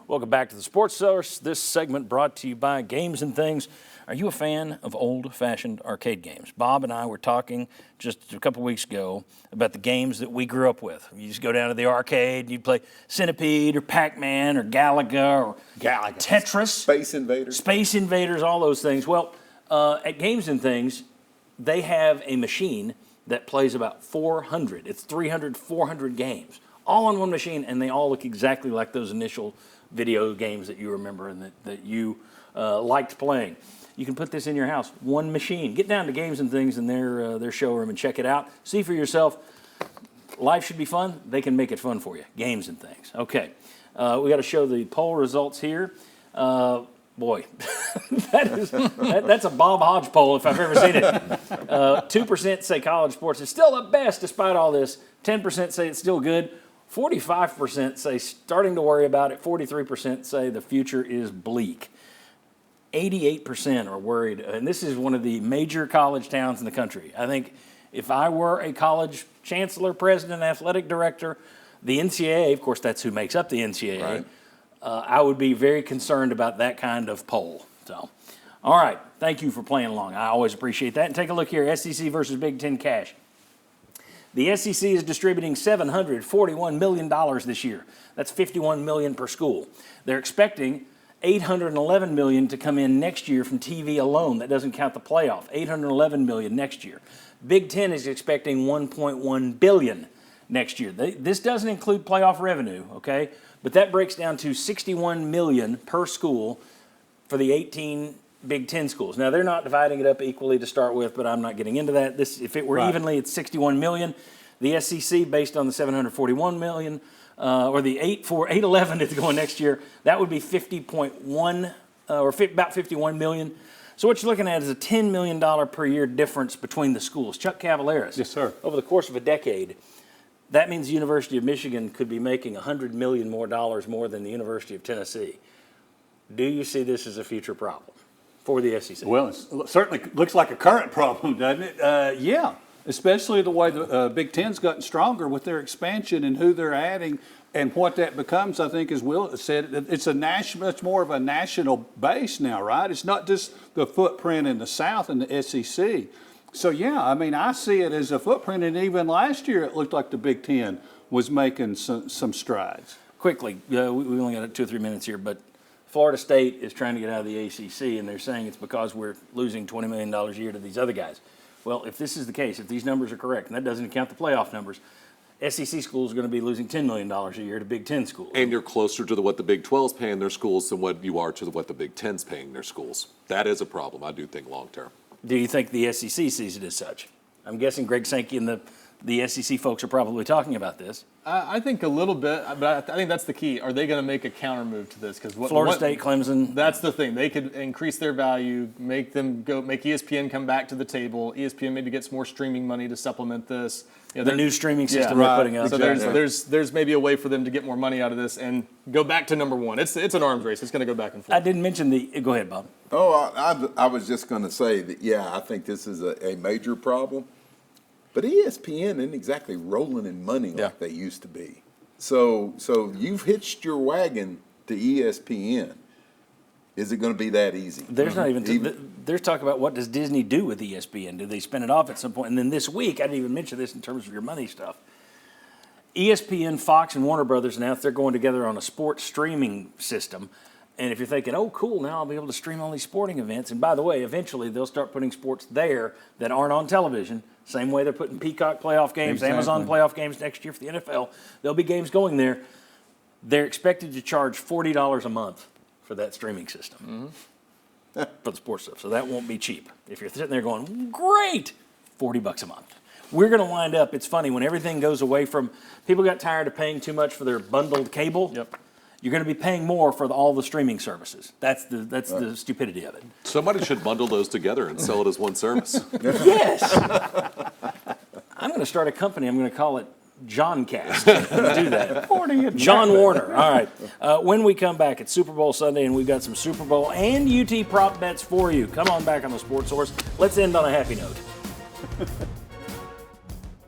Welcome back to the Sports Source. This segment brought to you by Games and Things. Are you a fan of old-fashioned arcade games? Bob and I were talking just a couple weeks ago about the games that we grew up with. You just go down to the arcade, and you play Centipede or Pac-Man or Galaga or Tetris. Space Invaders, all those things. Well, at Games and Things, they have a machine that plays about 400. It's 300, 400 games, all on one machine, and they all look exactly like those initial video games that you remember and that you liked playing. You can put this in your house, one machine. Get down to Games and Things in their showroom and check it out. See for yourself. Life should be fun. They can make it fun for you. Games and Things. Okay, we got to show the poll results here. Boy, that's a Bob Hodge poll if I've ever seen it. 2% say college sports is still the best despite all this. 10% say it's still good. 45% say starting to worry about it. 43% say the future is bleak. 88% are worried, and this is one of the major college towns in the country. I think if I were a college chancellor, president, athletic director, the NCAA, of course that's who makes up the NCAA, right. I would be very concerned about that kind of poll. So, all right, thank you for playing along. I always appreciate that. And take a look here, SEC versus Big Ten cash. The SEC is distributing $741 million this year. That's $51 million per school. They're expecting $811 million to come in next year from TV alone. That doesn't count the playoff. $811 million next year. Big Ten is expecting $1.1 billion next year. This doesn't include playoff revenue, okay? But that breaks down to $61 million per school for the 18 Big Ten schools. Now, they're not dividing it up equally to start with, but I'm not getting into that. If it were evenly, it's $61 million. The SEC, based on the $741 million, or the 811 that's going next year, that would be 50.1 or about $51 million. So what you're looking at is a $10 million per year difference between the schools. Chuck Cavaleris. Yes, sir. Over the course of a decade, that means the University of Michigan could be making $100 million more than the University of Tennessee. Do you see this as a future problem for the SEC? Well, it certainly looks like a current problem, doesn't it? Yeah, especially the way the Big Ten's gotten stronger with their expansion and who they're adding and what that becomes. I think, as Will said, it's much more of a national base now, right? It's not just the footprint in the South and the SEC. So, yeah, I mean, I see it as a footprint, and even last year it looked like the Big Ten was making some strides. Quickly, we only got 2 or 3 minutes here, but Florida State is trying to get out of the ACC, and they're saying it's because we're losing $20 million a year to these other guys. Well, if this is the case, if these numbers are correct, and that doesn't count the playoff numbers, SEC schools are going to be losing $10 million a year to Big Ten schools. And you're closer to what the Big 12's paying their schools than what you are to what the Big 10's paying their schools. That is a problem, I do think, long term. Do you think the SEC sees it as such? I'm guessing Greg Sankey and the SEC folks are probably talking about this. I think a little bit, but I think that's the key. Are they going to make a counter move to this? Because Florida State, Clemson. That's the thing. They could increase their value, make ESPN come back to the table. ESPN maybe gets more streaming money to supplement this. You know, the new streaming system they're putting up. So there's maybe a way for them to get more money out of this and go back to number one. It's an arms race. It's going to go back and forth. I didn't mention go ahead, Bob. Oh, I was just going to say that, yeah, I think this is a major problem. But ESPN isn't exactly rolling in money like they used to be. So you've hitched your wagon to ESPN. Is it going to be that easy? There's not even there's talk about what does Disney do with ESPN? Do they spin it off at some point? And then this week, I didn't even mention this in terms of your money stuff. ESPN, Fox, and Warner Brothers announced they're going together on a sports streaming system. And if you're thinking, oh, cool, now I'll be able to stream all these sporting events. And by the way, eventually they'll start putting sports there that aren't on television. Same way they're putting Peacock playoff games, Amazon playoff games next year for the NFL. There'll be games going there. They're expected to charge $40 a month for that streaming system for the sports stuff. So that won't be cheap. If you're sitting there going, great, $40 a month. We're going to wind up, it's funny, when everything goes away from, people got tired of paying too much for their bundled cable. Yep. You're going to be paying more for all the streaming services. That's the stupidity of it. Somebody should bundle those together and sell it as one service. Yes. I'm going to start a company. I'm going to call it Johncast. I'm going to do that. John Warner. All right. When we come back, it's Super Bowl Sunday, and we've got some Super Bowl and UT prop bets for you. Come on back on the Sports Source. Let's end on a happy note.